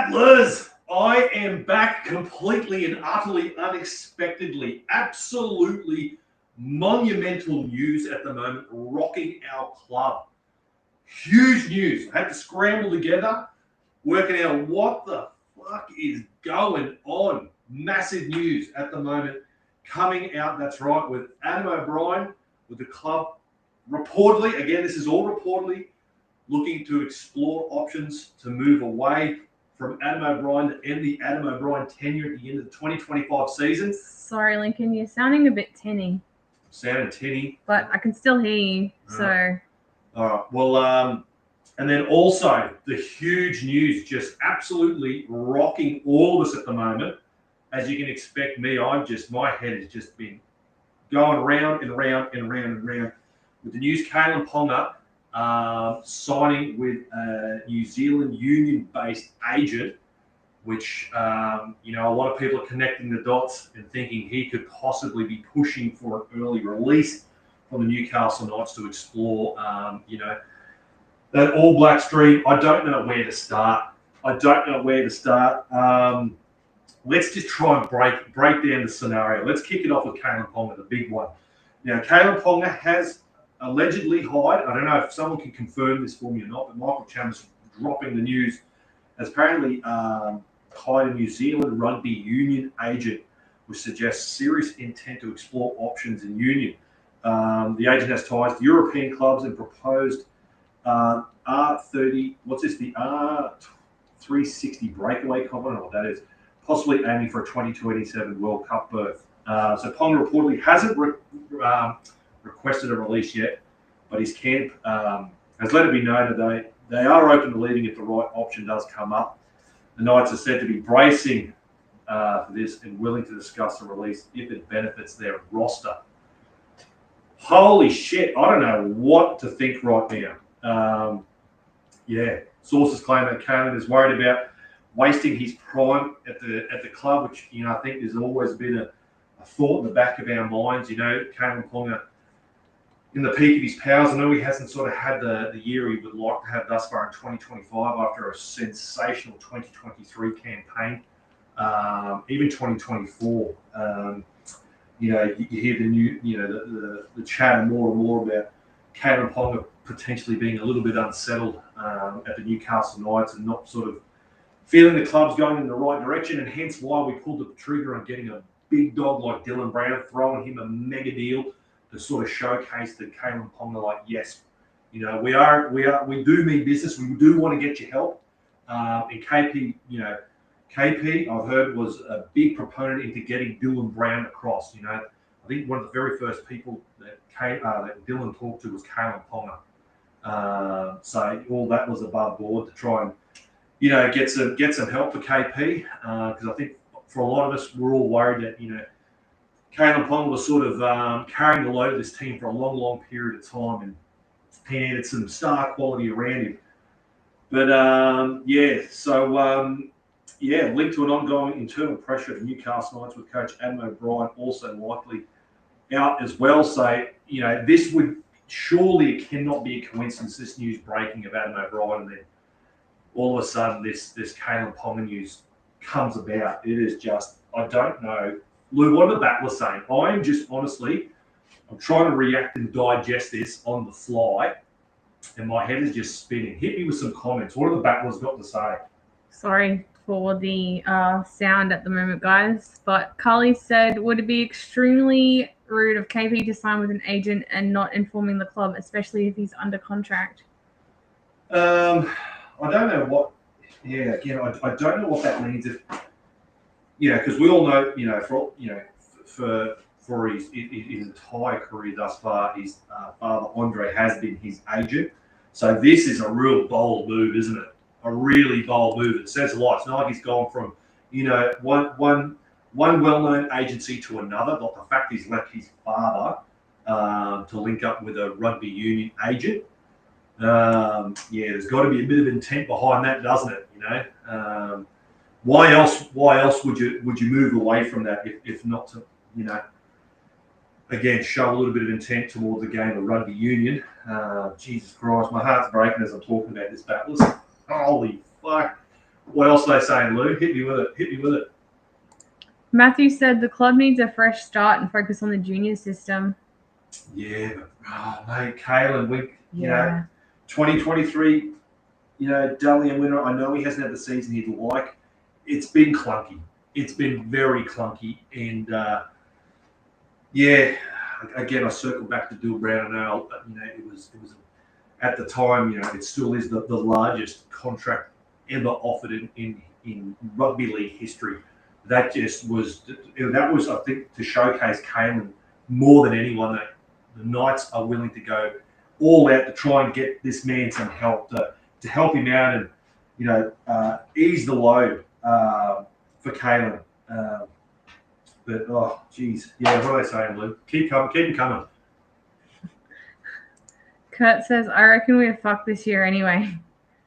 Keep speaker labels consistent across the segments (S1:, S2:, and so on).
S1: Battlers, I am back completely and utterly unexpectedly. Absolutely monumental news at the moment rocking our club. Huge news. I had to scramble together, working out what the fuck is going on. Massive news at the moment coming out, that's right, with Adam O'Brien, with the club reportedly, again, this is all reportedly, looking to explore options to move away from Adam O'Brien to end the Adam O'Brien tenure at the end of the 2025 season.
S2: Sorry, Lincoln, you're sounding a bit tinny.
S1: Sounding tinny.
S2: But I can still hear you, so...
S1: All right, well, and then also the huge news just absolutely rocking all of us at the moment. As you can expect me, my head has just been going round and round and round and round with the news. Kalyn Ponga signing with a New Zealand union-based agent, which, a lot of people are connecting the dots and thinking he could possibly be pushing for an early release from the Newcastle Knights to explore, that All Blacks dream. I don't know where to start. Let's just try and break down the scenario. Let's kick it off with Kalyn Ponga, the big one. Now, Kalyn Ponga has allegedly hired, I don't know if someone can confirm this for me or not, but Michael Chalmers dropping the news, has apparently hired a New Zealand rugby union agent, which suggests serious intent to explore options in union. The agent has ties to European clubs and proposed R30, the R360 breakaway component, what that is, possibly aiming for a 2027 World Cup berth. So Ponga reportedly hasn't requested a release yet, but his camp has let it be known that they are open to leaving if the right option does come up. The Knights are said to be bracing for this and willing to discuss a release if it benefits their roster. Holy shit, I don't know what to think right now. Sources claim that Kalyn is worried about wasting his prime at the club, which I think has always been a thought in the back of our minds. Kalyn Ponga, in the peak of his powers, I know he hasn't sort of had the year he would like to have thus far in 2025 after a sensational 2023 campaign, even 2024. You hear the chatter more and more about Kalyn Ponga potentially being a little bit unsettled at the Newcastle Knights and not sort of feeling the club's going in the right direction, and hence why we pulled the trigger on getting a big dog like Dylan Brown, throwing him a mega deal to sort of showcase to Kalyn Ponga, like, yes, we do mean business. We do want to get your help. And KP, I've heard was a big proponent into getting Dylan Brown across. I think one of the very first people that Dylan talked to was Kalyn Ponga. So all that was above board to try and get some help for KP, because I think for a lot of us, we're all worried that Kalyn Ponga was sort of carrying the load of this team for a long, long period of time, and he needed some star quality around him. But linked to an ongoing internal pressure of Newcastle Knights with coach Adam O'Brien also likely out as well. So this would surely, it cannot be a coincidence, this news breaking of Adam O'Brien, and then all of a sudden this Kalyn Ponga news comes about. It is just, I don't know. Lou, what are the Battlers saying? I'm trying to react and digest this on the fly, and my head is just spinning. Hit me with some comments. What have the Battlers got to say?
S2: Sorry for the sound at the moment, guys, but Carly said, would it be extremely rude of KP to sign with an agent and not informing the club, especially if he's under contract?
S1: I don't know what. Yeah, again, I don't know what that means. If because we all know, for his entire career thus far, his father Andre has been his agent. So this is a real bold move, isn't it? A really bold move. It says a lot. It's not like he's gone from one well-known agency to another. Like the fact he's left his father to link up with a rugby union agent. There's got to be a bit of intent behind that, doesn't it? Why else would you move away from that if not to again show a little bit of intent towards the game of rugby union? Jesus Christ, my heart's breaking as I'm talking about this, Battlers. Holy fuck! What else are they saying, Lou? Hit me with it.
S2: Matthew said the club needs a fresh start and focus on the junior system.
S1: Yeah, mate, Kalyn, you know, 2023, you know, Dalian winner. I know he hasn't had the season he'd like. It's been clunky. It's been very clunky, and again, I circle back to Dill Brown and Earl. You know, it was at the time. You know, it still is the largest contract ever offered in rugby league history. That just was I think to showcase Kalyn more than anyone that the Knights are willing to go all out to try and get this man some help to help him out and, you know, ease the load for Kalyn. But oh, geez, yeah. What are they saying, Lou? Keep him coming.
S2: Kurt says, "I reckon we're fucked this year anyway."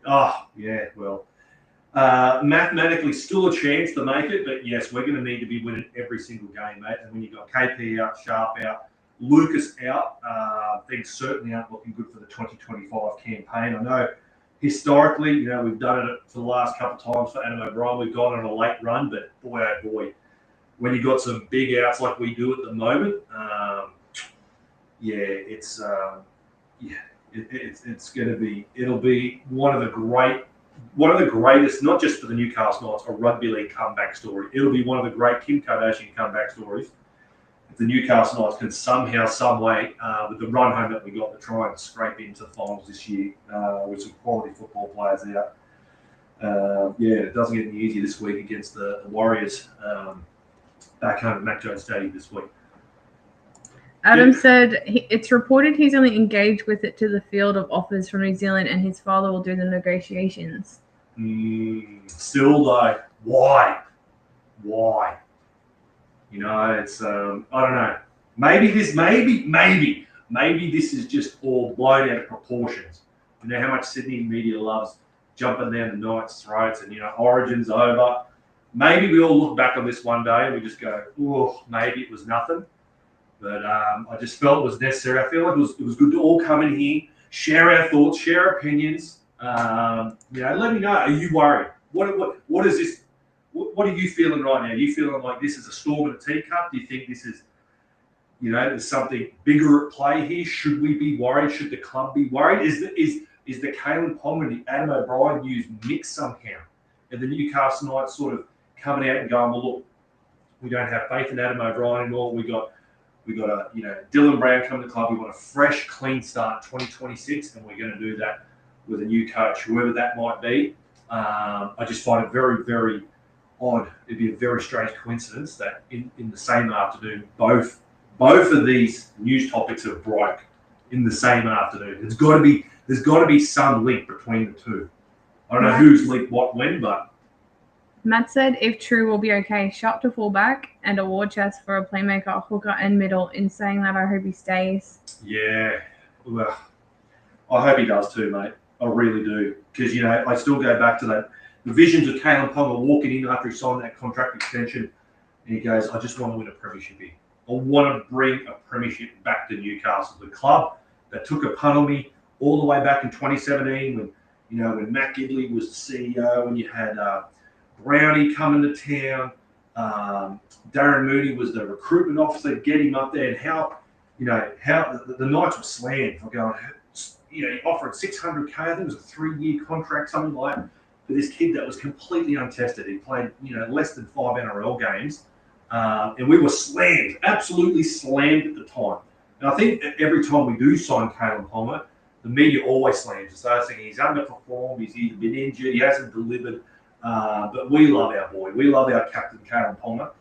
S1: Oh yeah, well, mathematically still a chance to make it, but yes, we're going to need to be winning every single game, mate. And when you've got KP out, Sharp out, Lucas out, things certainly aren't looking good for the 2025 campaign. I know historically, you know, we've done it for the last couple of times for Adam O'Brien. We've gone on a late run, but boy, oh boy, when you got some big outs like we do at the moment, it's going to be. It'll be one of the greatest, not just for the Newcastle Knights, a rugby league comeback story. It'll be one of the great Kim Kardashian comeback stories. If the Newcastle Knights can somehow, some way, with the run home that we got to try and scrape into the finals this year with some quality football players out. It doesn't get any easier this week against the Warriors back home at Mac Jones Stadium this week.
S2: Adam said it's reported he's only engaged with it to the field of offers from New Zealand and his father will do the negotiations.
S1: Still though, why? You know, it's I don't know. Maybe this is just all blown out of proportions. You know how much Sydney media loves jumping down the Knights' throats and, you know, Origin's over. Maybe we all look back on this one day and we just go, oh, maybe it was nothing. But I just felt it was necessary. I feel like it was good to all come in here, share our thoughts, share our opinions. You know, let me know. Are you worried? What is this? What are you feeling right now? Are you feeling like this is a storm in a teacup? Do you think this is, you know, there's something bigger at play here? Should we be worried? Should the club be worried? Is the Kalyn Ponga and the Adam O'Brien news mixed somehow? And the Newcastle Knights sort of coming out and going, well, look, we don't have faith in Adam O'Brien anymore. We got a, you know, Dylan Brown coming to the club. We want a fresh, clean start in 2026, and we're going to do that with a new coach, whoever that might be. I just find it very, very odd. It'd be a very strange coincidence that in the same afternoon, both of these news topics have broke in the same afternoon. There's got to be some link between the two. I don't know who's linked what when, but
S2: Matt said, if true, we'll be okay. Sharp to fullback and a war chest for a playmaker, hooker, and middle. In saying that, I hope he stays.
S1: Yeah, well, I hope he does too, mate. I really do, because, you know, I still go back to that. The visions of Kalyn Ponga walking in after he signed that contract extension, and he goes, I just want to win a premiership here. I want to bring a premiership back to Newcastle, the club that took a punt on me all the way back in 2017 when Matt Gidley was the CEO, when you had Brownie coming to town, Darren Mooney was the recruitment officer, get him up there, and how the Knights were slammed for going, you know, he offered $600K, I think it was a 3-year contract, something like that, for this kid that was completely untested. He played, you know, less than 5 NRL games, and we were slammed, absolutely slammed at the time. And I think every time we do sign Kalyn Ponga, the media always slams us. They're saying he's underperformed, he's either been injured, he hasn't delivered. But we love our boy. We love our captain, Kalyn Ponga.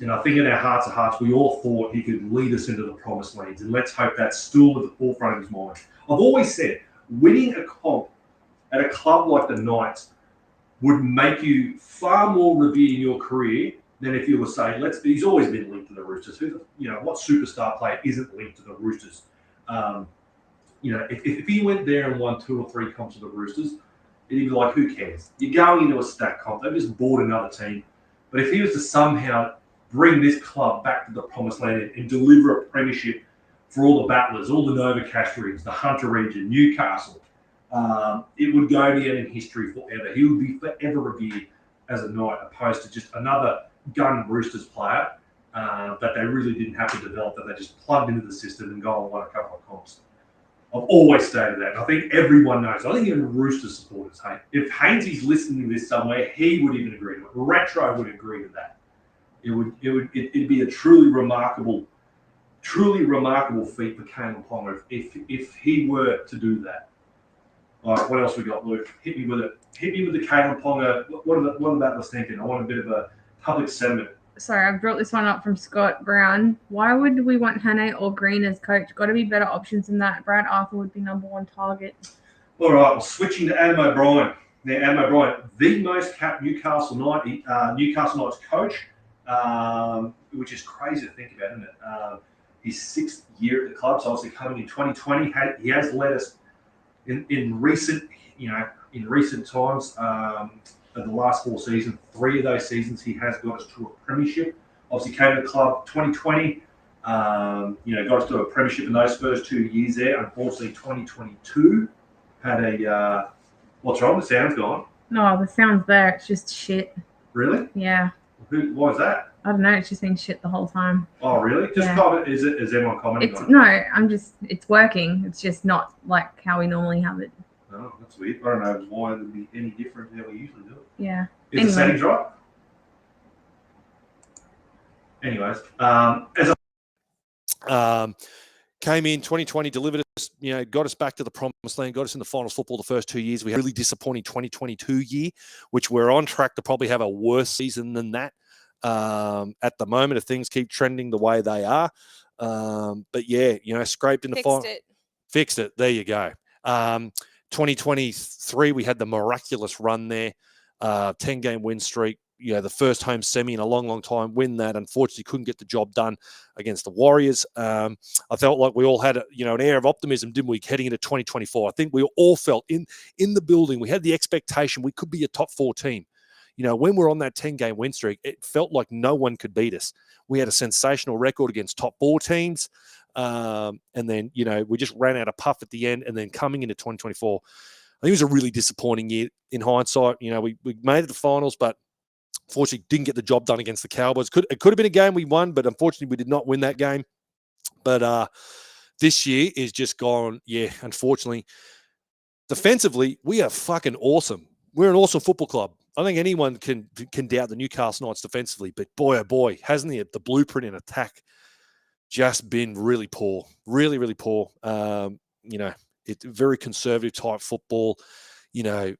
S1: And I think in our hearts of hearts, we all thought he could lead us into the promised lands. And let's hope that's still at the forefront of his mind. I've always said, winning a comp at a club like the Knights would make you far more revered in your career than if you were saying, he's always been linked to the Roosters. What superstar player isn't linked to the Roosters? If he went there and won 2 or 3 comps with the Roosters, it'd be like, who cares? You're going into a stack comp. They've just bought another team. But if he was to somehow bring this club back to the promised land and deliver a premiership for all the battlers, all the Nova Cash rigs, the Hunter region, Newcastle, it would go down in history forever. He would be forever revered as a Knight, opposed to just another gun Roosters player that they really didn't have to develop, that they just plugged into the system and go and won a couple of comps. I've always stated that, and I think everyone knows. I think even Roosters supporters hate. If Hainsey's listening to this somewhere, he would even agree to it. Retro would agree to that. It'd be a truly remarkable feat for Kalyn Ponga if he were to do that. All right, what else we got, Luke? Hit me with it. Hit me with the Kalyn Ponga. What about the thinking? I want a bit of a public sentiment.
S2: Sorry, I brought this one up from Scott Brown. Why would we want Hannay or Green as coach? Got to be better options than that. Brad Arthur would be number one target.
S1: All right, well, switching to Adam O'Brien. Now, Adam O'Brien, the most capped Newcastle Knights coach, which is crazy to think about, isn't it? His 6th year at the club, so obviously coming in 2020, he has led us in recent times. The last 4 seasons, 3 of those seasons, he has got us to a premiership. Obviously, came to the club 2020. Got us to a premiership in those first 2 years there. Unfortunately, 2022 had a what's wrong? The sound's gone.
S2: No, the sound's there. It's just shit.
S1: Really?
S2: Yeah.
S1: Why is that?
S2: I don't know. It's just been shit the whole time.
S1: Oh, really? Just
S2: yeah.
S1: comment. Is everyone commenting on it?
S2: No, it's working. It's just not like how we normally have it.
S1: Oh, that's weird. I don't know why it would be any different than how we usually do it.
S2: Yeah.
S1: Is the settings right? Anyways,
S3: came in 2020, delivered us, got us back to the promised land, got us in the finals football the first 2 years. We had a really disappointing 2022 year, which we're on track to probably have a worse season than that at the moment if things keep trending the way they are. But yeah, scraped in the final. Fixed it. There you go. 2023, we had the miraculous run there, 10-game win streak. The first home semi in a long, long time, win that. Unfortunately, couldn't get the job done against the Warriors. I felt like we all had an air of optimism, didn't we, heading into 2024? I think we all felt in the building, we had the expectation we could be a top 4 team. When we're on that 10-game win streak, it felt like no one could beat us. We had a sensational record against top 4 teams. And then, we just ran out of puff at the end. And then coming into 2024, I think it was a really disappointing year in hindsight. We made it to the finals, but unfortunately didn't get the job done against the Cowboys. It could have been a game we won, but unfortunately we did not win that game. But this year is just gone, unfortunately. Defensively, we are fucking awesome. We're an awesome football club. I think anyone can doubt the Newcastle Knights defensively, but boy, oh boy, hasn't the blueprint in attack just been really poor, really, really poor. It's very conservative type football. We've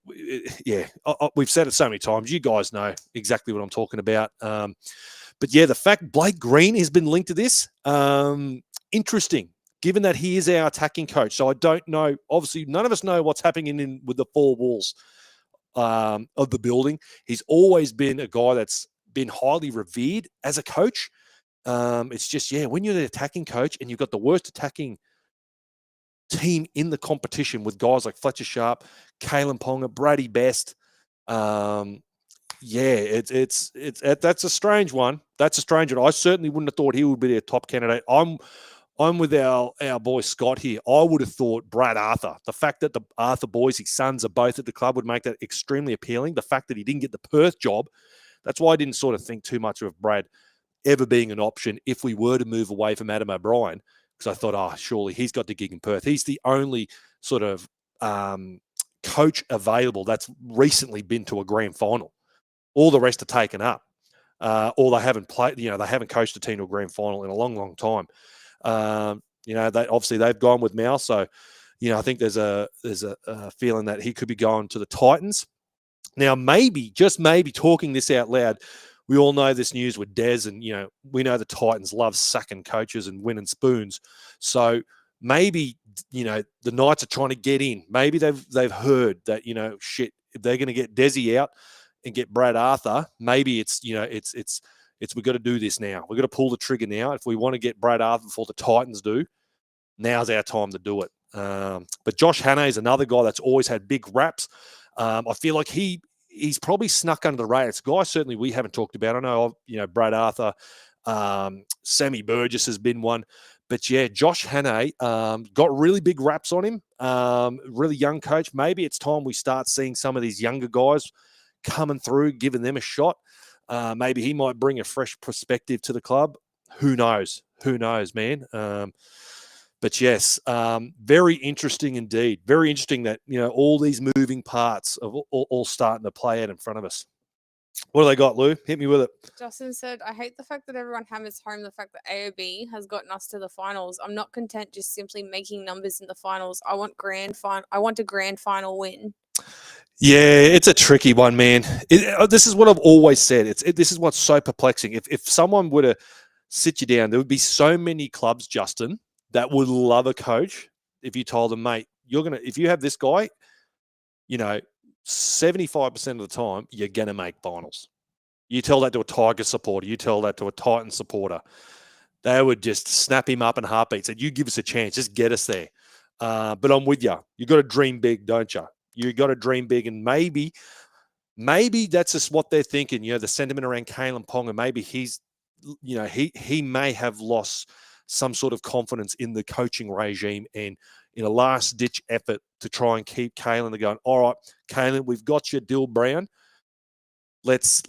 S3: said it so many times. You guys know exactly what I'm talking about. But yeah, the fact Blake Green has been linked to this, interesting, given that he is our attacking coach. So I don't know. Obviously, none of us know what's happening with the 4 walls of the building. He's always been a guy that's been highly revered as a coach. It's just, when you're the attacking coach and you've got the worst attacking team in the competition with guys like Fletcher Sharp, Kalyn Ponga, Brady Best. That's a strange one. That's a strange one. I certainly wouldn't have thought he would be a top candidate. I'm with our boy Scott here. I would have thought Brad Arthur. The fact that the Arthur boys, his sons, are both at the club would make that extremely appealing. The fact that he didn't get the Perth job, that's why I didn't sort of think too much of Brad ever being an option if we were to move away from Adam O'Brien. Because I thought, surely he's got the gig in Perth. He's the only sort of coach available that's recently been to a grand final. All the rest are taken up, or they haven't played. They haven't coached a team to a grand final in a long, long time. They've gone with Mal, so I think there's a feeling that he could be going to the Titans. Now, maybe, just maybe, talking this out loud. We all know this news with Des, and, we know the Titans love sacking coaches and winning spoons. So maybe, the Knights are trying to get in. Maybe they've heard that, if they're going to get Desi out and get Brad Arthur, maybe it's we've got to do this now. We've got to pull the trigger now. If we want to get Brad Arthur before the Titans do, now's our time to do it. But Josh Hannay is another guy that's always had big raps. I feel like he's probably snuck under the radar. It's a guy certainly we haven't talked about. I know, Brad Arthur, Sammy Burgess has been one. But yeah, Josh Hannay got really big raps on him. Really young coach. Maybe it's time we start seeing some of these younger guys coming through, giving them a shot. Maybe he might bring a fresh perspective to the club. Who knows? Who knows, man? But yes, very interesting indeed. Very interesting that, all these moving parts of all starting to play out in front of us. What do they got, Lou? Hit me with it.
S2: Justin said, I hate the fact that everyone hammers home the fact that AOB has gotten us to the finals. I'm not content just simply making numbers in the finals. I want a grand final win.
S3: Yeah, it's a tricky one, man. This is what I've always said. This is what's so perplexing. If someone were to sit you down, there would be so many clubs, Justin, that would love a coach if you told them, mate, if you have this guy, 75% of the time, you're going to make finals. You tell that to a Tiger supporter, you tell that to a Titan supporter, they would just snap him up in heartbeats. Said, you give us a chance, just get us there. But I'm with you. You got to dream big, don't you? You got to dream big, and maybe that's just what they're thinking. The sentiment around Kalyn Ponga. Maybe he's, he may have lost some sort of confidence in the coaching regime, and in a last-ditch effort to try and keep Kalyn going. All right, Kalyn, we've got your deal, Brown. Let's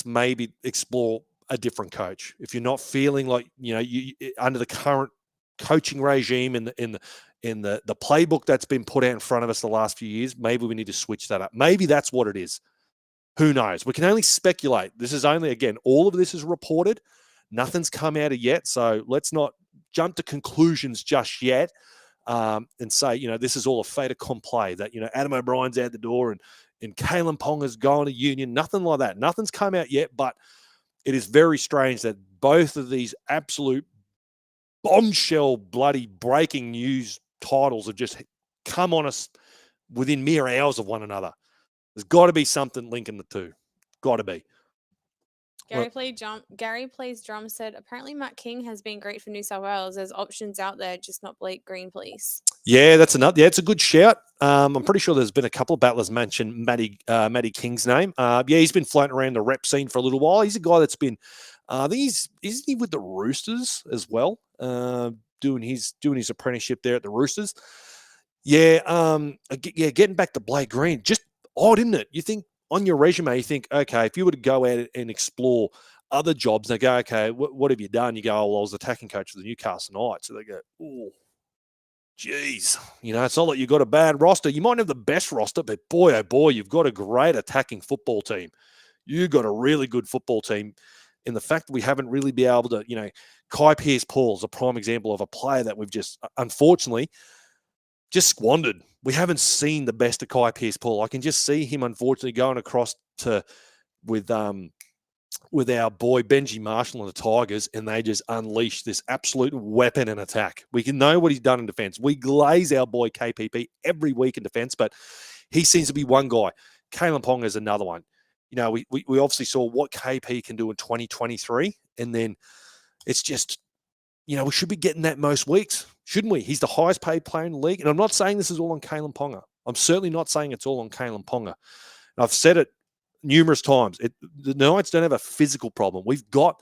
S3: maybe explore a different coach. If you're not feeling like you under the current coaching regime in the playbook that's been put out in front of us the last few years, maybe we need to switch that up. Maybe that's what it is. Who knows? We can only speculate. This is only, again, all of this is reported. Nothing's come out of yet, so let's not jump to conclusions just yet and say, this is all a fait accompli, that, Adam O'Brien's out the door and Kalyn Ponga's going to Union. Nothing like that. Nothing's come out yet, but it is very strange that both of these absolute bombshell bloody breaking news titles have just come on us within mere hours of one another. There's got to be something linking the two. Got to be.
S2: Gary Plays Drum said, apparently Matt King has been great for New South Wales. There's options out there, just not Blake Green, please.
S3: Yeah, that's another. Yeah, it's a good shout. I'm pretty sure there's been a couple of battlers mention Matty King's name. He's been floating around the rep scene for a little while. He's a guy that's been, I think isn't he with the Roosters as well? Doing his apprenticeship there at the Roosters. Yeah, getting back to Blake Green, just odd, isn't it? You think on your resume, you think, okay, if you were to go out and explore other jobs, they go, okay, what have you done? You go, oh, well, I was attacking coach for the Newcastle Knights. So they go, oh, geez. It's not like you've got a bad roster. You might have the best roster, but boy, oh boy, you've got a great attacking football team. You've got a really good football team. And the fact that we haven't really been able to, Kai Pearce-Paul is a prime example of a player that we've just, unfortunately, just squandered. We haven't seen the best of Kai Pearce-Paul. I can just see him, unfortunately, going across with our boy Benji Marshall and the Tigers, and they just unleash this absolute weapon in attack. We can know what he's done in defense. We glaze our boy KPP every week in defense, but he seems to be one guy. Kalyn Ponga is another one. We obviously saw what KP can do in 2023, and then it's just, we should be getting that most weeks, shouldn't we? He's the highest paid player in the league. And I'm not saying this is all on Kalyn Ponga. I'm certainly not saying it's all on Kalyn Ponga. And I've said it numerous times. The Knights don't have a physical problem. We've got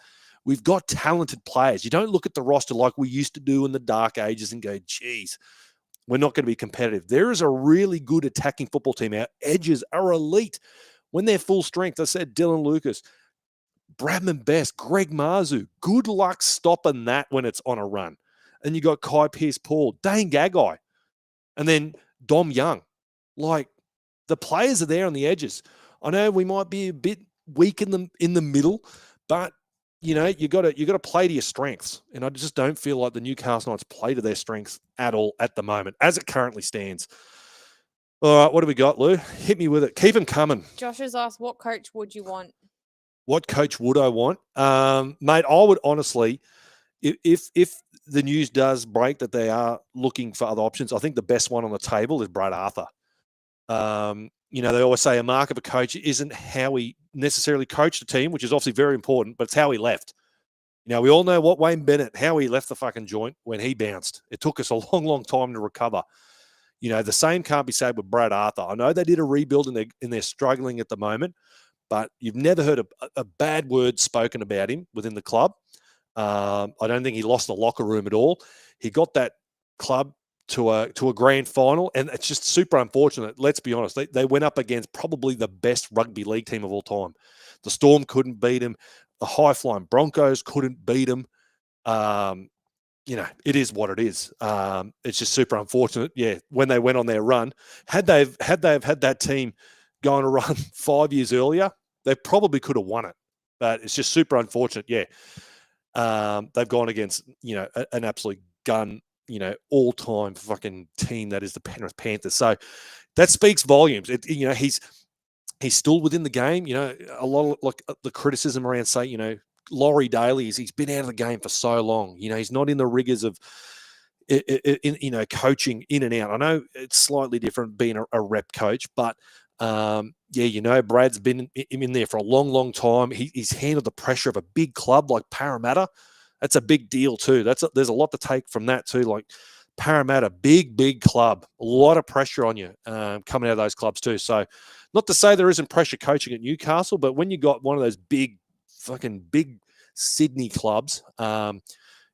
S3: talented players. You don't look at the roster like we used to do in the dark ages and go, geez, we're not going to be competitive. There is a really good attacking football team. Our edges are elite. When they're full strength, I said Dylan Lucas, Bradman Best, Greg Marzu. Good luck stopping that when it's on a run. And you got Kai Pearce-Paul, Dane Gagai, and then Dom Young. Like, the players are there on the edges. I know we might be a bit weak in the middle, but you got to play to your strengths. And I just don't feel like the Newcastle Knights play to their strengths at all at the moment, as it currently stands. All right, what do we got, Lou? Hit me with it. Keep them coming.
S2: Josh has asked, what coach would you want?
S3: What coach would I want? Mate, I would honestly, if the news does break that they are looking for other options, I think the best one on the table is Brad Arthur. They always say a mark of a coach isn't how he necessarily coached a team, which is obviously very important, but it's how he left. We all know what Wayne Bennett, how he left the fucking joint when he bounced. It took us a long, long time to recover. The same can't be said with Brad Arthur. I know they did a rebuild and they're struggling at the moment, but you've never heard a bad word spoken about him within the club. I don't think he lost the locker room at all. He got that club to a grand final, and it's just super unfortunate. Let's be honest. They went up against probably the best rugby league team of all time. The Storm couldn't beat him. The high-flying Broncos couldn't beat him. It is what it is. It's just super unfortunate. Yeah, when they went on their run, had they had that team going to run 5 years earlier, they probably could have won it. But it's just super unfortunate. Yeah, they've gone against an absolute gun, all-time fucking team that is the Penrith Panthers. So that speaks volumes. He's still within the game. A lot of the criticism around, say, Laurie Daly he's been out of the game for so long. He's not in the rigors of coaching in and out. I know it's slightly different being a rep coach, but Brad's been in there for a long, long time. He's handled the pressure of a big club like Parramatta. That's a big deal too. There's a lot to take from that too. Like Parramatta, big club, a lot of pressure on you coming out of those clubs too. So not to say there isn't pressure coaching at Newcastle, but when you got one of those big Sydney clubs,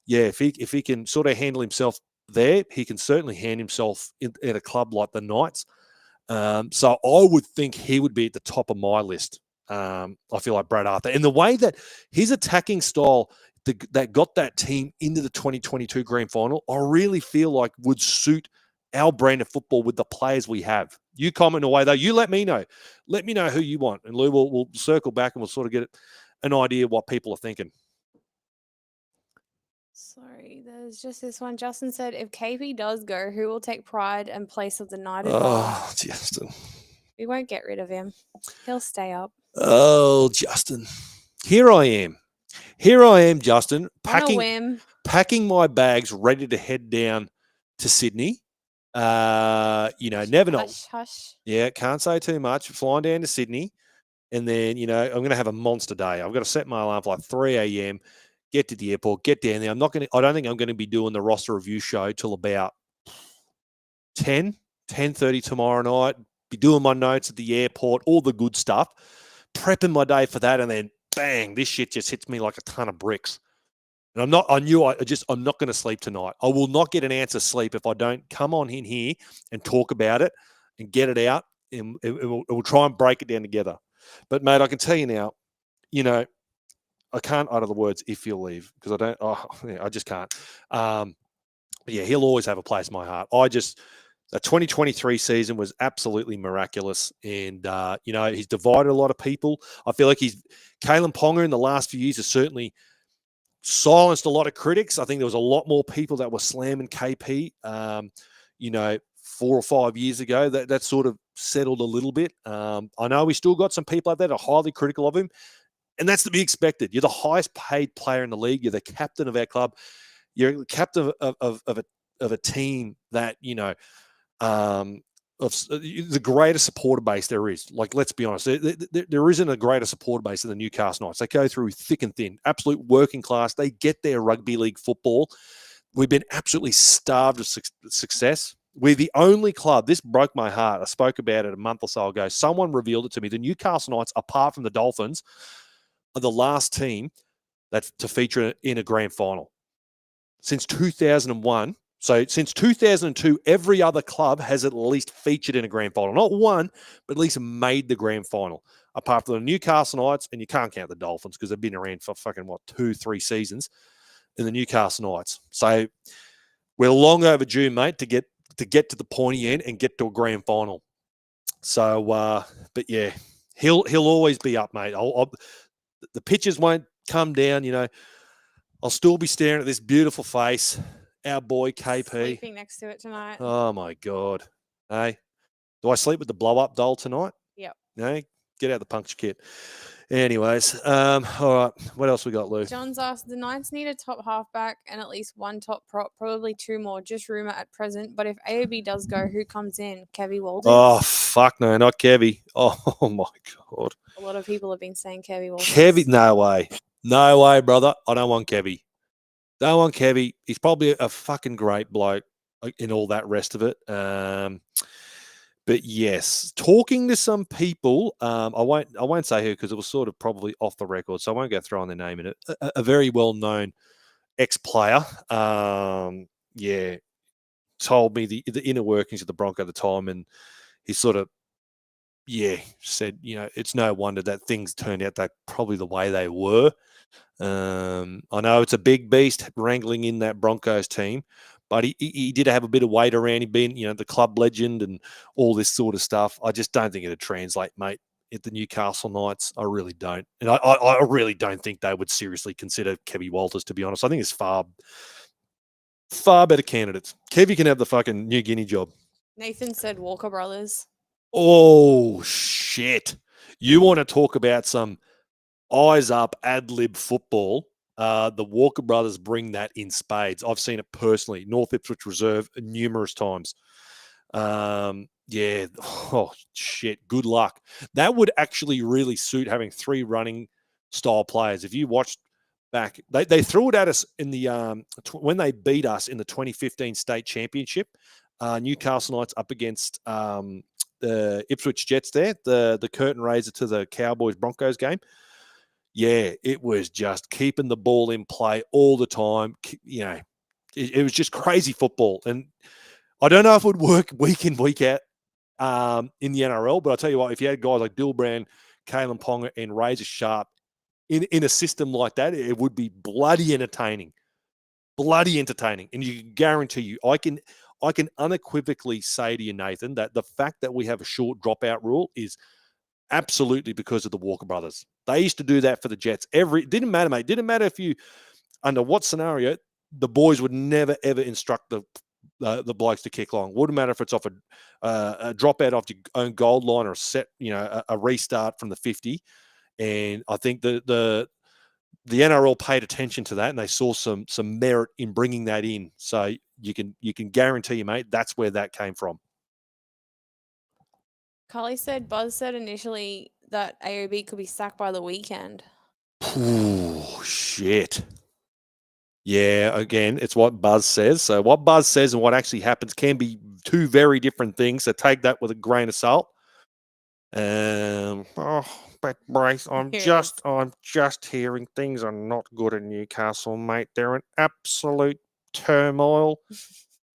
S3: if he can sort of handle himself there, he can certainly hand himself at a club like the Knights. So I would think he would be at the top of my list. I feel like Brad Arthur. And the way that his attacking style that got that team into the 2022 grand final, I really feel like would suit our brand of football with the players we have. You comment away, though. You let me know. Let me know who you want. And Lou, we'll circle back and we'll sort of get an idea of what people are thinking.
S4: Sorry, there's just this one. Justin said, if KP does go, who will take pride in place of the United?
S3: Oh, Justin.
S4: We won't get rid of him. He'll stay up.
S3: Oh, Justin. Here I am, Justin, packing my bags, ready to head down to Sydney. Never know.
S4: Hush.
S3: Yeah, can't say too much. Flying down to Sydney. And then, I'm going to have a monster day. I've got to set my alarm for like 3 a.m., get to the airport, get down there. I don't think I'm going to be doing the roster review show till about 10:30 tomorrow night. Be doing my notes at the airport, all the good stuff, prepping my day for that. And then bang, this shit just hits me like a ton of bricks. And I'm not going to sleep tonight. I will not get an answer sleep if I don't come on in here and talk about it and get it out. And we'll try and break it down together. But mate, I can tell you now, I can't utter the words "if you'll leave" because I don't. I just can't. But yeah, he'll always have a place in my heart. The 2023 season was absolutely miraculous, and he's divided a lot of people. I feel like Kalyn Ponga in the last few years has certainly silenced a lot of critics. I think there was a lot more people that were slamming KP. 4 or 5 years ago, that sort of settled a little bit. I know we still got some people out there that are highly critical of him. And that's to be expected. You're the highest paid player in the league. You're the captain of our club. You're the captain of a team that, of the greatest supporter base there is. Like, let's be honest, there isn't a greater supporter base than the Newcastle Knights. They go through thick and thin, absolute working class. They get their rugby league football. We've been absolutely starved of success. We're the only club, this broke my heart. I spoke about it a month or so ago. Someone revealed it to me. The Newcastle Knights, apart from the Dolphins, are the last team to feature in a grand final since 2001. So since 2002, every other club has at least featured in a grand final. Not one, but at least made the grand final. Apart from the Newcastle Knights, and you can't count the Dolphins because they've been around for 2-3 seasons in the Newcastle Knights. So we're long overdue, mate, to get to the pointy end and get to a grand final. So, but yeah, he'll always be up, mate. The pitches won't come down, I'll still be staring at this beautiful face, our boy KP.
S4: Sleeping next to it tonight.
S3: Oh my God. Hey, do I sleep with the blow-up doll tonight?
S4: Yep.
S3: No, get out the puncture kit. Anyways, all right. What else we got, Lou?
S4: John's asked, the Knights need a top halfback and at least one top prop, probably 2 more, just rumour at present. But if AOB does go, who comes in? Kevy Walden?
S3: Oh, fuck no, not Kevy. Oh, my God.
S4: A lot of people have been saying Kevy Walden.
S3: Kevy, no way. No way, brother. I don't want Kevy. Don't want Kevy. He's probably a fucking great bloke and all that rest of it. But yes, talking to some people, I won't say who because it was sort of probably off the record, so I won't go throwing their name in it. A very well known ex-player, told me the inner workings of the Bronco at the time, and he sort of said, it's no wonder that things turned out that probably the way they were. I know it's a big beast wrangling in that Broncos team, but he did have a bit of weight around him being, the club legend and all this sort of stuff. I just don't think it'd translate, mate, at the Newcastle Knights. I really don't. And I really don't think they would seriously consider Kevy Walters, to be honest. I think it's far better candidates. Kevy can have the fucking New Guinea job.
S4: Nathan said Walker Brothers.
S3: Oh, shit. You want to talk about some eyes up ad-lib football? The Walker brothers bring that in spades. I've seen it personally. North Ipswich Reserve numerous times. Oh, shit. Good luck. That would actually really suit having 3 running style players. If you watched back, they threw it at us in the when they beat us in the 2015 state championship. Newcastle Knights up against the Ipswich Jets there, the curtain raiser to the Cowboys Broncos game. Yeah, it was just keeping the ball in play all the time. It was just crazy football. And I don't know if it would work week in, week out in the NRL, but I'll tell you what, if you had guys like Dill Brown, Kalyn Ponga, and Razor Sharp in a system like that, it would be bloody entertaining. Bloody entertaining. And you can guarantee you, I can unequivocally say to you, Nathan, that the fact that we have a short dropout rule is absolutely because of the Walker brothers. They used to do that for the Jets. It didn't matter, mate. Didn't matter if you, under what scenario, the boys would never ever instruct the blokes to kick long. Wouldn't matter if it's off a dropout off your own goal line or a set, a restart from the 50. And I think the NRL paid attention to that, and they saw some merit in bringing that in. So you can guarantee you, mate, that's where that came from.
S4: Buzz said initially that AOB could be sacked by the weekend.
S3: Oh, shit. Yeah, again, it's what Buzz says. So what Buzz says and what actually happens can be 2 very different things. So take that with a grain of salt. But Bryce, I'm just hearing things are not good in Newcastle, mate. They're in absolute turmoil.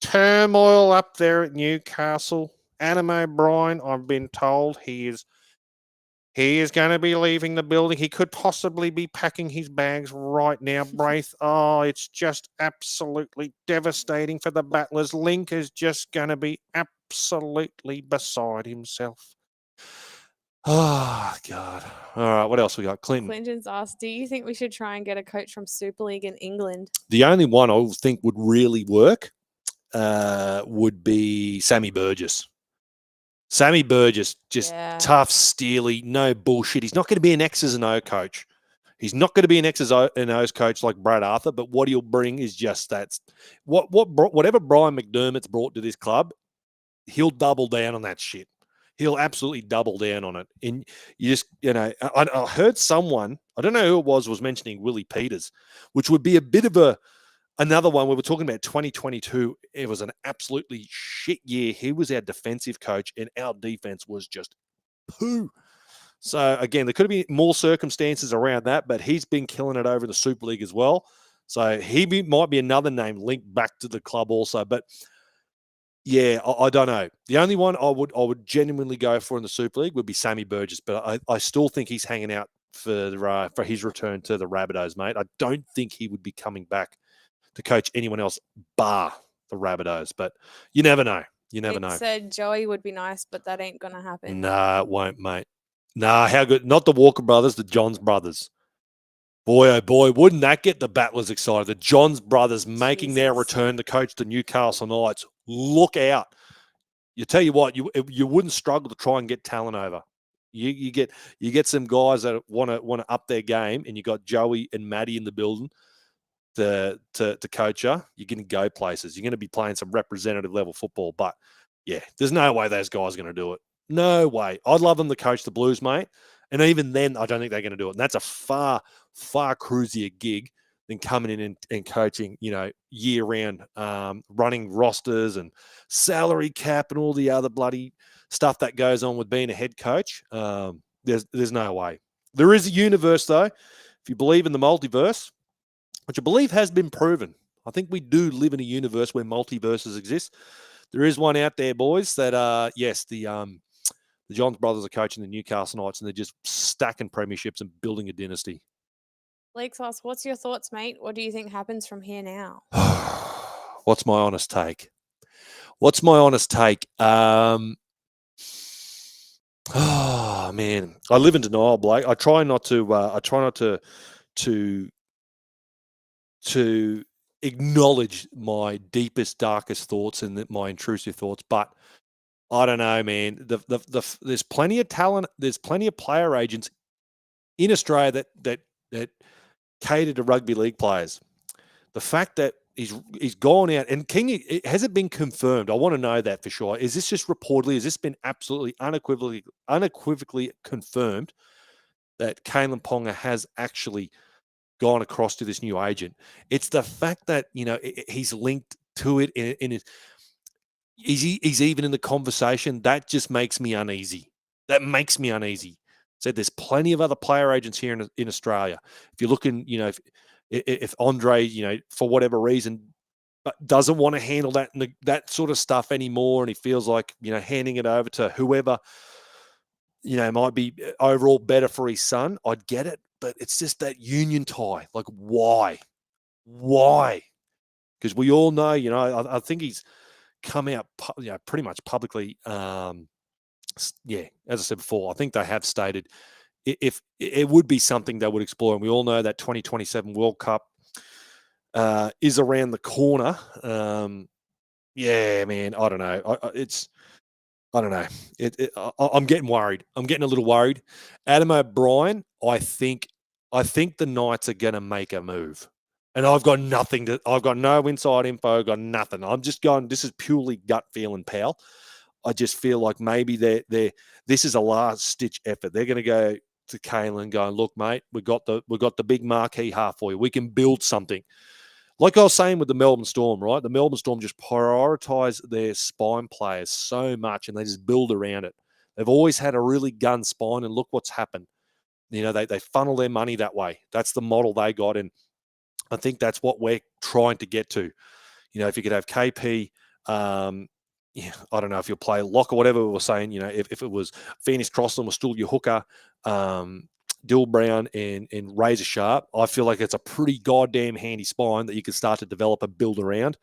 S3: Turmoil up there at Newcastle. Adam O'Brien, I've been told he is going to be leaving the building. He could possibly be packing his bags right now, Braith. Oh, it's just absolutely devastating for the Battlers. Link is just going to be absolutely beside himself. Oh, God. All right, what else we got?
S4: Clinton's asked, do you think we should try and get a coach from Super League in England?
S3: The only one I think would really work would be Sammy Burgess. Sammy Burgess, just tough, steely, no bullshit. He's not going to be an X's and O coach. He's not going to be an X's and O's coach like Brad Arthur, but what he'll bring is just that. Whatever Brian McDermott's brought to this club, he'll double down on that shit. He'll absolutely double down on it. And you just, I heard someone, I don't know who it was mentioning Willie Peters, which would be a bit of another one. We were talking about 2022. It was an absolutely shit year. He was our defensive coach, and our defense was just poo. So, again, there could have been more circumstances around that, but he's been killing it over in the Super League as well. So, might be another name linked back to the club also. But, yeah, I don't know. The only one I would genuinely go for in the Super League would be Sammy Burgess, but I still think he's hanging out for his return to the Rabbitohs, mate. I don't think he would be coming back to coach anyone else bar the Rabbitohs, but you never know. You never know.
S4: Said Joey would be nice, but that ain't going to happen.
S3: Nah, it won't, mate. Nah, how good. Not the Walker brothers, the Johns brothers. Boy, oh boy, wouldn't that get the Battlers excited? The Johns brothers making their return to coach the Newcastle Knights. Look out. You tell you what, you wouldn't struggle to try and get talent over. You get some guys that want to up their game, and you got Joey and Maddie in the building to coach you. You're going to go places. You're going to be playing some representative level football. But yeah, there's no way those guys are going to do it. No way. I'd love them to coach the Blues, mate. And even then, I don't think they're going to do it. And that's a far, far cruisier gig than coming in and coaching, year round, running rosters and salary cap and all the other bloody stuff that goes on with being a head coach. There's no way. There is a universe, though. If you believe in the multiverse, which I believe has been proven. I think we do live in a universe where multiverses exist. There is one out there, boys, that, yes, the Johns brothers are coaching the Newcastle Knights, and they're just stacking premierships and building a dynasty.
S4: Blake asks, what's your thoughts, mate? What do you think happens from here now?
S3: What's my honest take? Oh man, I live in denial, Blake. I try not to acknowledge my deepest, darkest thoughts and my intrusive thoughts, but I don't know, man. There's plenty of talent. There's plenty of player agents in Australia that cater to rugby league players. The fact that he's gone out, and has it been confirmed? I want to know that for sure. Is this just reportedly? Has this been absolutely unequivocally confirmed that Kalyn Ponga has actually gone across to this new agent? It's the fact that he's linked to it in his. He's even in the conversation. That just makes me uneasy. Said there's plenty of other player agents here in Australia. If you're looking, if Andre, for whatever reason, doesn't want to handle that sort of stuff anymore, and he feels like handing it over to whoever might be overall better for his son, I'd get it. But it's just that union tie. Like, why? Because we all know, I think he's come out, pretty much publicly. As I said before, I think they have stated if it would be something they would explore, and we all know that 2027 World Cup is around the corner. Yeah, man, I don't know. I don't know. I'm getting worried. I'm getting a little worried. Adam O'Brien, I think the Knights are going to make a move. And I've got no inside info, got nothing. I'm just going, this is purely gut feeling, pal. I just feel like maybe this is a last stitch effort. They're going to go to Kalyn going, look, mate, we got the big marquee half for you. We can build something. Like I was saying with the Melbourne Storm, right? The Melbourne Storm just prioritise their spine players so much, and they just build around it. They've always had a really gun spine, and look what's happened. They funnel their money that way. That's the model they got, and I think that's what we're trying to get to. If you could have KP, I don't know if you'll play lock or whatever we were saying. If it was Phoenix Crossland was still your hooker, Dill Brown and Razor Sharp, I feel like it's a pretty goddamn handy spine that you can start to develop and build around.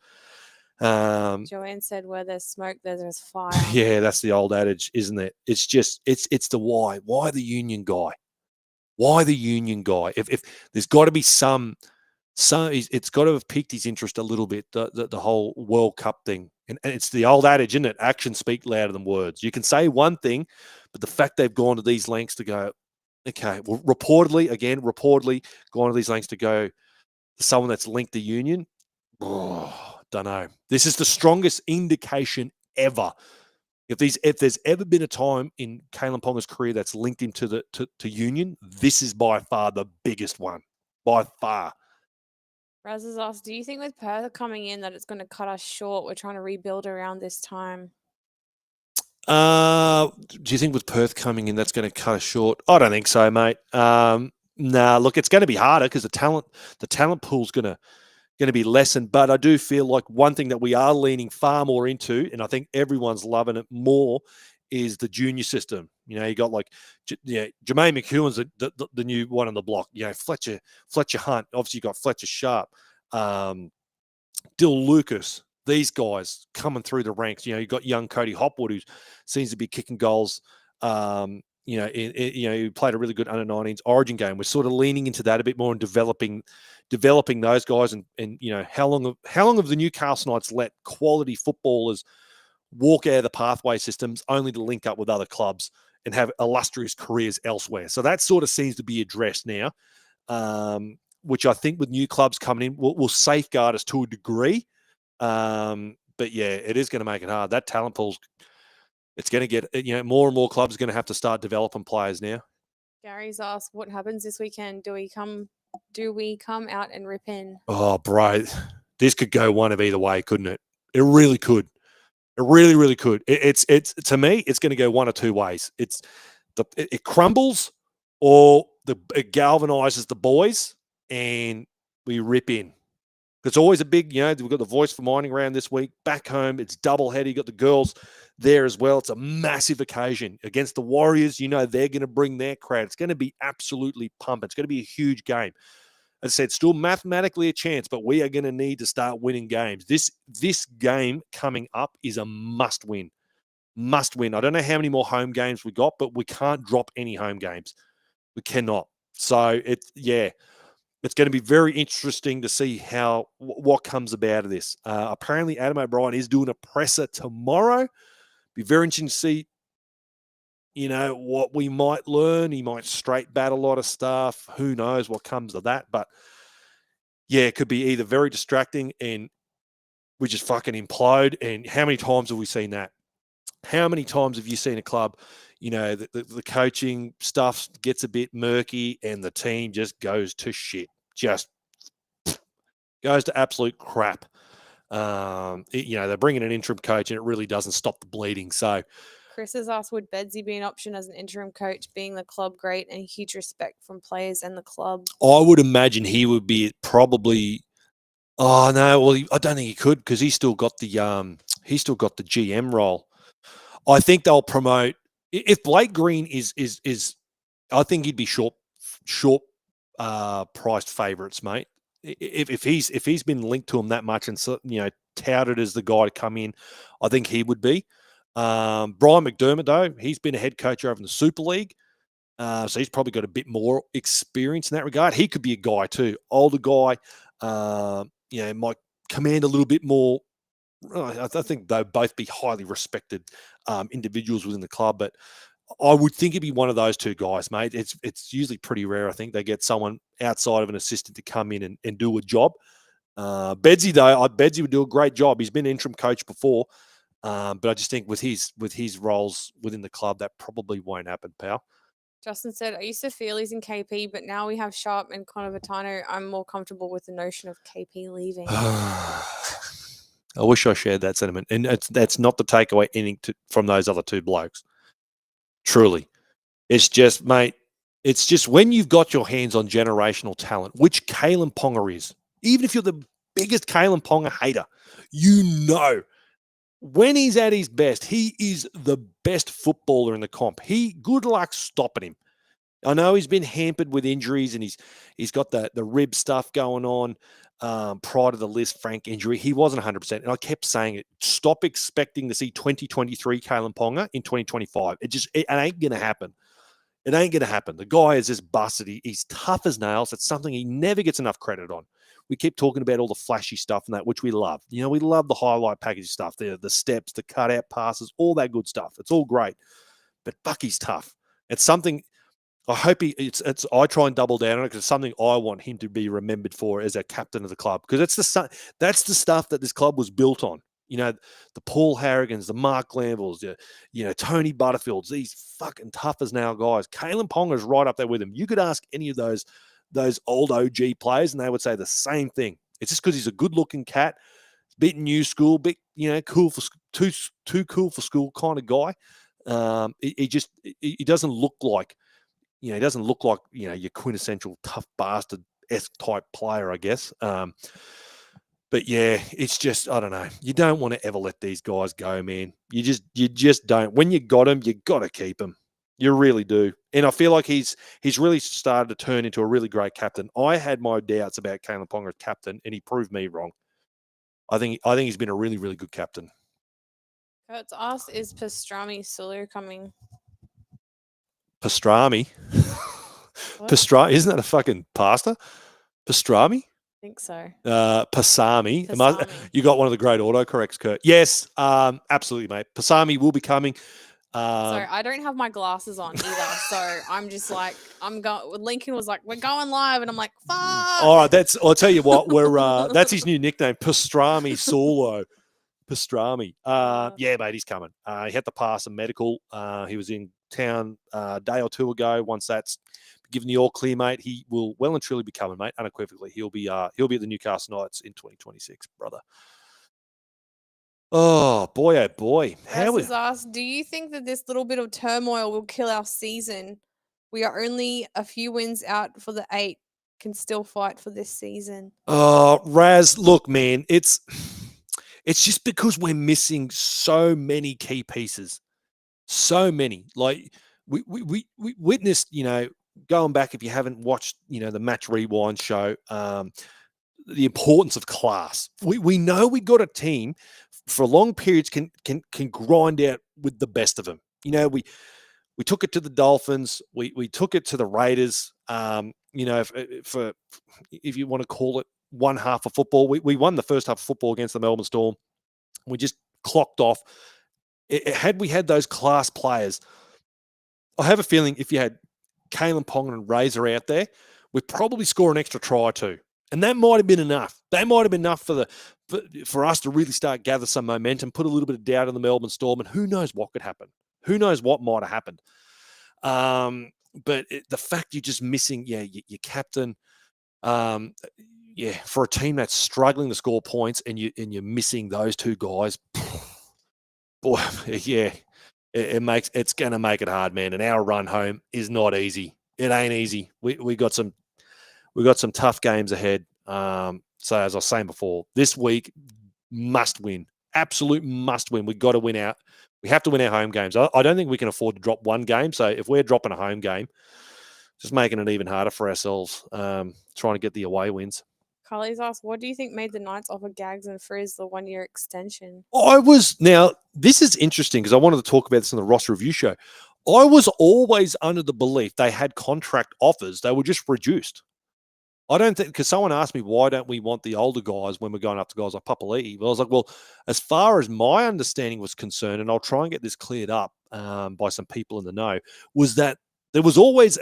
S4: Joanne said, where there's smoke, there's fire.
S3: Yeah, that's the old adage, isn't it? It's just, it's the why. Why the union guy? If there's got to be some, it's got to have piqued his interest a little bit, the whole World Cup thing. And it's the old adage, isn't it? Actions speak louder than words. You can say one thing, but the fact they've gone to these lengths to go, okay, well, reportedly gone to these lengths to go to someone that's linked to union, don't know. This is the strongest indication ever. If there's ever been a time in Kalyn Ponga's career that's linked him to union, this is by far the biggest one. By far.
S4: Raz has asked, do you think with Perth coming in that it's going to cut us short? We're trying to rebuild around this time.
S3: Do you think with Perth coming in that's going to cut us short? I don't think so, mate. Nah, look, it's going to be harder because the talent pool's going to be lessened. But I do feel like one thing that we are leaning far more into, and I think everyone's loving it more, is the junior system. You got like, Jermaine McEwen's the new one on the block. Fletcher Hunt. Obviously, you got Fletcher Sharp, Dill Lucas. These guys coming through the ranks. You got young Cody Hopwood, who seems to be kicking goals. He played a really good under-19s Origin game. We're sort of leaning into that a bit more and developing those guys. And how long have the Newcastle Knights let quality footballers walk out of the pathway systems only to link up with other clubs and have illustrious careers elsewhere? So that sort of seems to be addressed now, which I think with new clubs coming in will safeguard us to a degree. But yeah, it is going to make it hard. That talent pool's, it's going to get, more and more clubs are going to have to start developing players now.
S4: Gary's asked, what happens this weekend? Do we come out and rip in?
S3: Oh, bro, this could go one of either way, couldn't it? It really could. It really, really could. It's to me, it's going to go one or two ways. It crumbles, or it galvanizes the boys, and we rip in. It's always a big, we've got the Voice for Mining round this week. Back home, it's double header. You got the girls there as well. It's a massive occasion against the Warriors. They're going to bring their crowd. It's going to be absolutely pumping. It's going to be a huge game. As I said, still mathematically a chance, but we are going to need to start winning games. This game coming up is a must win. Must win. I don't know how many more home games we got, but we can't drop any home games. We cannot. So it's going to be very interesting to see what comes about of this. Apparently, Adam O'Brien is doing a presser tomorrow. Be very interesting to see, what we might learn. He might straight bat a lot of stuff. Who knows what comes of that? But yeah, it could be either very distracting and we just fucking implode. And how many times have we seen that? How many times have you seen a club, the coaching stuff gets a bit murky and the team just goes to shit, just goes to absolute crap. They're bringing an interim coach and it really doesn't stop the bleeding. So
S4: Chris has asked, would Bedsy be an option as an interim coach, being the club great and huge respect from players and the club?
S3: I would imagine he would be probably. Oh no, well, I don't think he could because he's still got the GM role. I think they'll promote if Blake Green is. I think he'd be short priced favourites, mate. If he's been linked to him that much and touted as the guy to come in, I think he would be. Brian McDermott, though, he's been a head coach over in the Super League, so he's probably got a bit more experience in that regard. He could be a guy too, older guy. Might command a little bit more. I think they'll both be highly respected individuals within the club, but I would think it'd be one of those two guys, mate. It's usually pretty rare. I think they get someone outside of an assistant to come in and do a job. Bedsy, though, Bedsy would do a great job. He's been an interim coach before, but I just think with his roles within the club, that probably won't happen, pal.
S4: Justin said, I used to feel he's in KP, but now we have Sharp and Connor Vitano. I'm more comfortable with the notion of KP leaving.
S3: I wish I shared that sentiment. And that's not to take away anything from those other two blokes. Truly. It's just, mate, it's just when you've got your hands on generational talent, which Kalyn Ponga is, even if you're the biggest Kalyn Ponga hater, when he's at his best, he is the best footballer in the comp. Good luck stopping him. I know he's been hampered with injuries and he's got the rib stuff going on prior to the Liz Frank injury. He wasn't 100%. And I kept saying it. Stop expecting to see 2023 Kalyn Ponga in 2025. It ain't going to happen. It ain't going to happen. The guy is just busted. He's tough as nails. It's something he never gets enough credit on. We keep talking about all the flashy stuff and that, which we love. We love the highlight package stuff, the steps, the cutout passes, all that good stuff. It's all great. But fuck, he's tough. It's something I hope I try and double down on it because it's something I want him to be remembered for as a captain of the club, because that's the stuff that this club was built on. The Paul Harrigans, the Mark Glanvilles, Tony Butterfields, these fucking tough as nail guys. Kalyn Ponga is right up there with him. You could ask any of those old OG players and they would say the same thing. It's just because he's a good looking cat, bit new school, bit, cool for too cool for school kind of guy. He doesn't look like, your quintessential tough bastard-esque type player, I guess. But yeah, it's just, I don't know. You don't want to ever let these guys go, man. You just don't. When you got them, you got to keep them. You really do. And I feel like he's really started to turn into a really great captain. I had my doubts about Kalyn Ponga as captain, and he proved me wrong. I think he's been a really, really good captain.
S4: Kurt's asked, is Pastrami Sulu coming?
S3: Pastrami? Pastrami? Isn't that a fucking pasta? Pastrami?
S4: I think so.
S3: Pasami. You got one of the great autocorrects, Kurt. Yes, absolutely, mate. Pasami will be coming.
S4: Sorry, I don't have my glasses on either, so I'm just like, Lincoln was like, we're going live, and I'm like, fuck.
S3: All right, I'll tell you what, that's his new nickname, Pastrami Solo. Pastrami. Yeah, mate, he's coming. He had to pass a medical. He was in town a day or two ago. Once that's given the all clear, mate, he will well and truly be coming, mate. Unequivocally, he'll be at the Newcastle Knights in 2026, brother. Oh boy! How
S4: Wes has asked, do you think that this little bit of turmoil will kill our season? We are only a few wins out for the 8. Can still fight for this season.
S3: Raz, look, man, it's just because we're missing so many key pieces, so many. Like we witnessed, going back, if you haven't watched, the Match Rewind show, the importance of class. We know we got a team for long periods can grind out with the best of them. We took it to the Dolphins. We took it to the Raiders. If you want to call it one half of football, we won the first half of football against the Melbourne Storm. We just clocked off. Had we had those class players, I have a feeling if you had Kalyn Ponga and Razor out there, we'd probably score an extra try or two. And that might have been enough. That might have been enough for us to really start gather some momentum, put a little bit of doubt in the Melbourne Storm, and who knows what could happen. Who knows what might have happened. But the fact you're just missing, your captain, for a team that's struggling to score points and you're missing those two guys, boy, yeah, it's going to make it hard, man. And our run home is not easy. It ain't easy. We got some tough games ahead. So as I was saying before, this week must win, absolute must win. We got to win out. We have to win our home games. I don't think we can afford to drop one game. So if we're dropping a home game, just making it even harder for ourselves, trying to get the away wins.
S4: Carly's asked, what do you think made the Knights offer Gags and Frizz the 1-year extension?
S3: Now, this is interesting because I wanted to talk about this in the roster review show. I was always under the belief they had contract offers. They were just reduced. I don't think, because someone asked me, why don't we want the older guys when we're going up to guys like Papali'i? Well, I was like, well, as far as my understanding was concerned, and I'll try and get this cleared up by some people in the know, was that there was always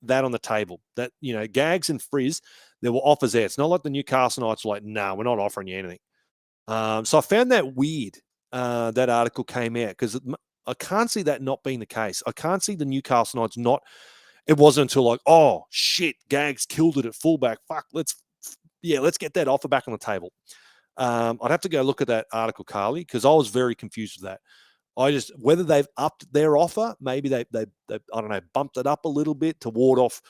S3: that on the table, that, Gags and Frizz, there were offers there. It's not like the Newcastle Knights were like, no, we're not offering you anything. So I found that weird, that article came out, because I can't see that not being the case. I can't see the Newcastle Knights not. It wasn't until like, oh shit, Gags killed it at fullback. Fuck, let's get that offer back on the table. I'd have to go look at that article, Carly, because I was very confused with that. Whether they've upped their offer, maybe they I don't know, bumped it up a little bit to ward off,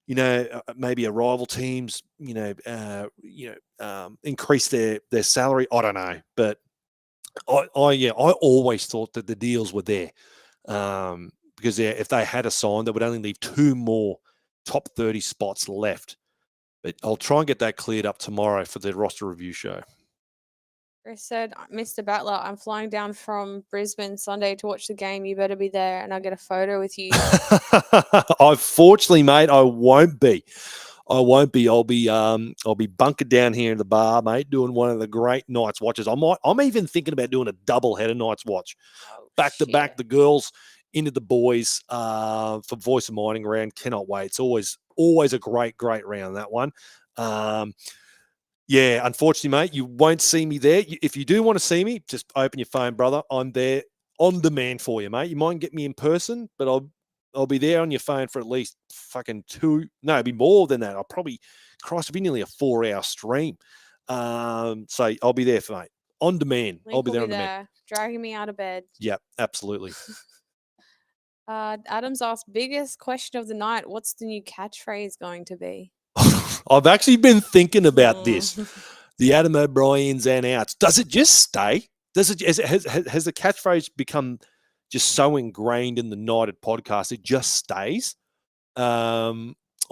S3: maybe a rival teams, increase their salary. I don't know, but I always thought that the deals were there. Because if they had a sign, they would only leave 2 more top 30 spots left. But I'll try and get that cleared up tomorrow for the roster review show.
S4: Chris said, Mr. Battler, I'm flying down from Brisbane Sunday to watch the game. You better be there, and I'll get a photo with you.
S3: Unfortunately, mate, I won't be. I'll be bunkered down here in the bar, mate, doing one of the great Knights watches. I'm even thinking about doing a double header Knights watch. Back to back, the girls into the boys for Voice of Mining round. Cannot wait. It's always a great round, that one. Unfortunately, mate, you won't see me there. If you do want to see me, just open your phone, brother. I'm there on demand for you, mate. You might get me in person, but I'll be there on your phone for at least fucking 2. No, it'll be more than that. It'll be nearly a 4-hour stream. So I'll be there for, mate. On demand.
S4: Link
S3: I'll be there
S4: will
S3: on demand.
S4: Dragging me out of bed.
S3: Yeah, absolutely.
S4: Adam's asked, biggest question of the night, what's the new catchphrase going to be?
S3: I've actually been thinking about this. The Adam O'Brien's and outs. Does it just stay? Has the catchphrase become just so ingrained in the United podcast it just stays? Or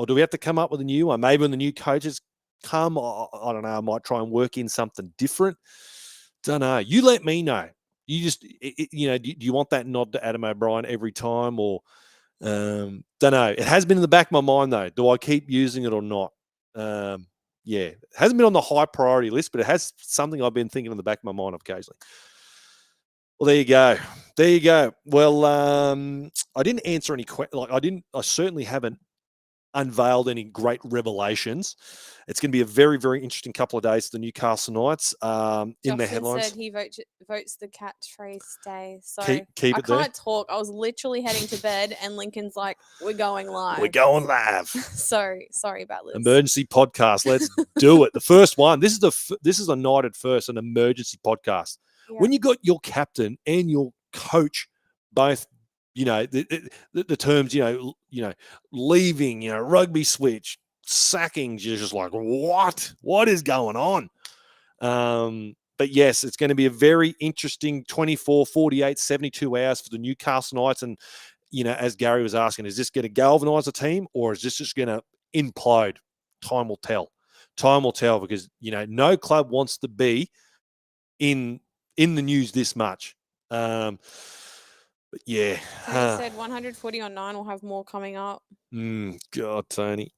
S3: do we have to come up with a new one? Maybe when the new coaches come, I don't know, I might try and work in something different. Don't know. You let me know. You just, do you want that nod to Adam O'Brien every time, or don't know. It has been in the back of my mind though. Do I keep using it or not? It hasn't been on the high priority list, but it has something I've been thinking in the back of my mind occasionally. Well, there you go. Well, I didn't answer any questions. I certainly haven't unveiled any great revelations. It's going to be a very, very interesting couple of days for the Newcastle Knights. In the
S4: Justin
S3: headlines,
S4: said he votes the catchphrase stay. So
S3: keep
S4: I
S3: it there.
S4: can't talk. I was literally heading to bed, and Lincoln's like, "We're going live."
S3: We're going live.
S4: Sorry about this.
S3: Emergency podcast. Let's do it. The first one. This is a night at first, an emergency podcast.
S4: Yeah.
S3: When you got your captain and your coach both, the terms, leaving, rugby switch, sackings, you're just like, what is going on? But yes, it's going to be a very interesting 24, 48, 72 hours for the Newcastle Knights. And, as Gary was asking, is this going to galvanise the team or is this just going to implode? Time will tell. Time will tell because, no club wants to be in the news this much. But yeah.
S4: Tony said 140 on 9 will have more coming up.
S3: God, Tony.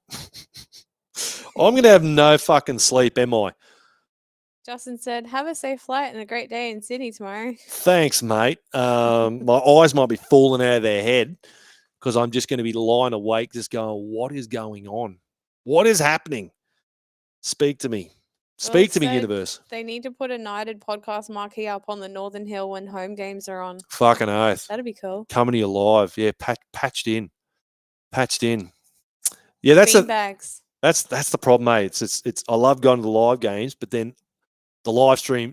S3: I'm going to have no fucking sleep, am I?
S4: Justin said, have a safe flight and a great day in Sydney tomorrow.
S3: Thanks, mate. My eyes might be falling out of their head because I'm just going to be lying awake just going, what is going on? What is happening? Speak to me. Speak to me, universe.
S4: They need to put a United podcast marquee up on the Northern Hill when home games are on.
S3: Fucking oath.
S4: That'd be cool.
S3: Coming to you live. Yeah, patched in. Yeah, that's
S4: Beanbags.
S3: That's the problem, mate. It's I love going to the live games, but then the live stream,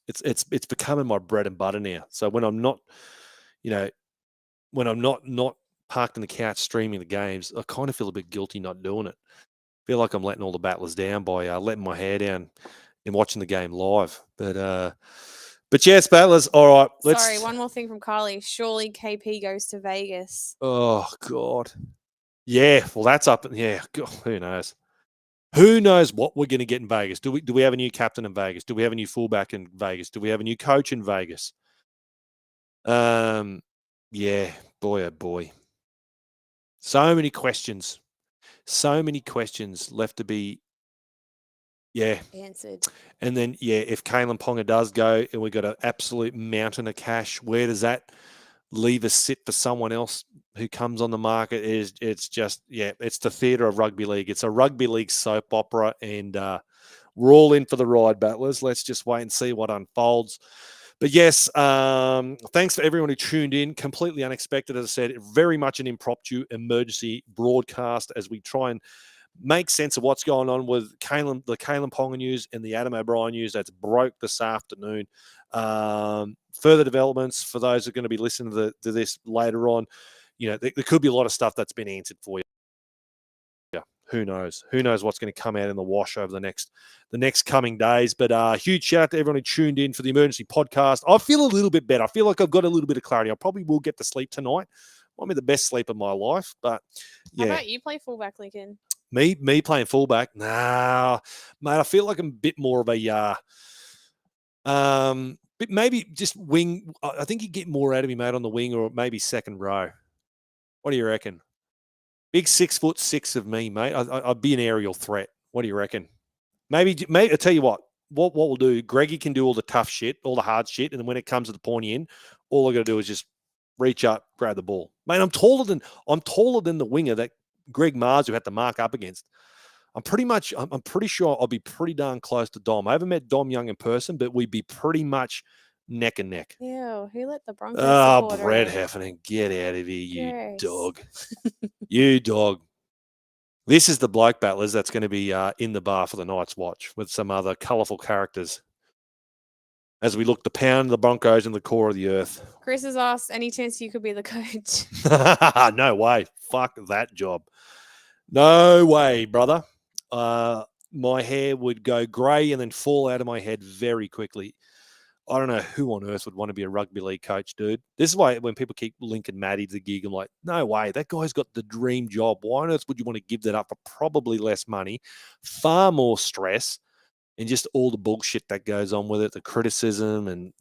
S3: it's becoming my bread and butter now. So when I'm not, not parked on the couch streaming the games, I kind of feel a bit guilty not doing it. Feel like I'm letting all the battlers down by letting my hair down and watching the game live. But yes, battlers. All right.
S4: Sorry, one more thing from Carly. Surely KP goes to Vegas.
S3: Oh God. Yeah. Well, that's up. Yeah. God, who knows? Who knows what we're going to get in Vegas? Do we have a new captain in Vegas? Do we have a new fullback in Vegas? Do we have a new coach in Vegas? Yeah, boy, oh boy. So many questions left to be,
S4: answered.
S3: And then, if Kalyn Ponga does go and we've got an absolute mountain of cash, where does that leave us sit for someone else who comes on the market? It's just, it's the theatre of rugby league. It's a rugby league soap opera, and we're all in for the ride, battlers. Let's just wait and see what unfolds. But yes, thanks for everyone who tuned in. Completely unexpected, as I said, very much an impromptu emergency broadcast as we try and make sense of what's going on with the Kalyn Ponga news and the Adam O'Brien news that's broke this afternoon. Further developments for those who are going to be listening to this later on. There could be a lot of stuff that's been answered for you. Yeah, who knows? Who knows what's going to come out in the wash over the next coming days? But huge shout out to everyone who tuned in for the emergency podcast. I feel a little bit better. I feel like I've got a little bit of clarity. I probably will get to sleep tonight. Might be the best sleep of my life, but yeah.
S4: How about you play fullback, Lincoln?
S3: Me playing fullback? Nah, mate. I feel like I'm a bit more of a but maybe just wing. I think you get more out of me, mate, on the wing or maybe second row. What do you reckon? Big 6'6" of me, mate. I'd be an aerial threat. What do you reckon? Maybe I tell you what we'll do. Greggy can do all the tough shit, all the hard shit, and then when it comes to the pointy end, all I got to do is just reach up, grab the ball. Mate, I'm taller than the winger that Greg Mars who had to mark up against. I'm pretty sure I'll be pretty darn close to Dom. I haven't met Dom Young in person, but we'd be pretty much neck and neck.
S4: Ew, who let the Broncos
S3: Brad Heffernan, get out of here,
S4: Gross.
S3: you dog. You dog. This is the bloke battlers that's going to be in the bar for the Night's Watch with some other colourful characters as we look to pound the Broncos in the core of the earth.
S4: Chris has asked, any chance you could be the coach?
S3: No way. Fuck that job. No way, brother. My hair would go grey and then fall out of my head very quickly. I don't know who on earth would want to be a rugby league coach, dude. This is why when people keep linking Maddie to the gig, I'm like, no way. That guy's got the dream job. Why on earth would you want to give that up for probably less money, far more stress, and just all the bullshit that goes on with it, the criticism and,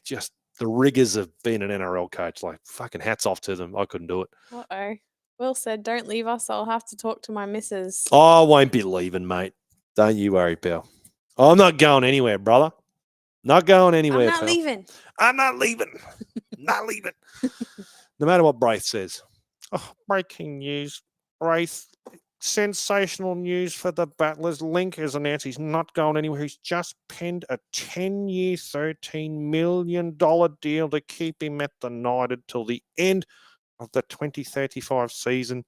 S3: just the rigors of being an NRL coach. Like, fucking hats off to them. I couldn't do it.
S4: Uh-oh. Will said, don't leave us. I'll have to talk to my missus.
S3: I won't be leaving, mate. Don't you worry, pal. I'm not going anywhere, brother. Not going anywhere,
S4: I'm not leaving.
S3: I'm not leaving. Not leaving. No matter what Braith says. Oh, breaking news. Braith, sensational news for the Battlers. Link has announced he's not going anywhere. He's just penned a 10-year, $13 million deal to keep him at the United till the end of the 2035 season.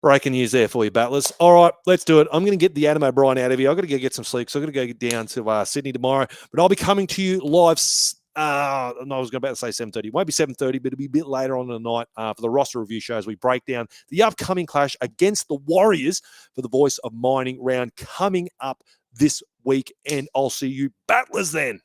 S3: Breaking news there for you, Battlers. All right, let's do it. I'm going to get the Adam O'Brien out of here. I've got to go get some sleep, so I've got to go down to Sydney tomorrow. But I'll be coming to you live. I was about to say 7:30. It won't be 7:30, but it'll be a bit later on in the night for the roster review show as we break down the upcoming clash against the Warriors for the Voice of Mining round coming up this week. And I'll see you Battlers then.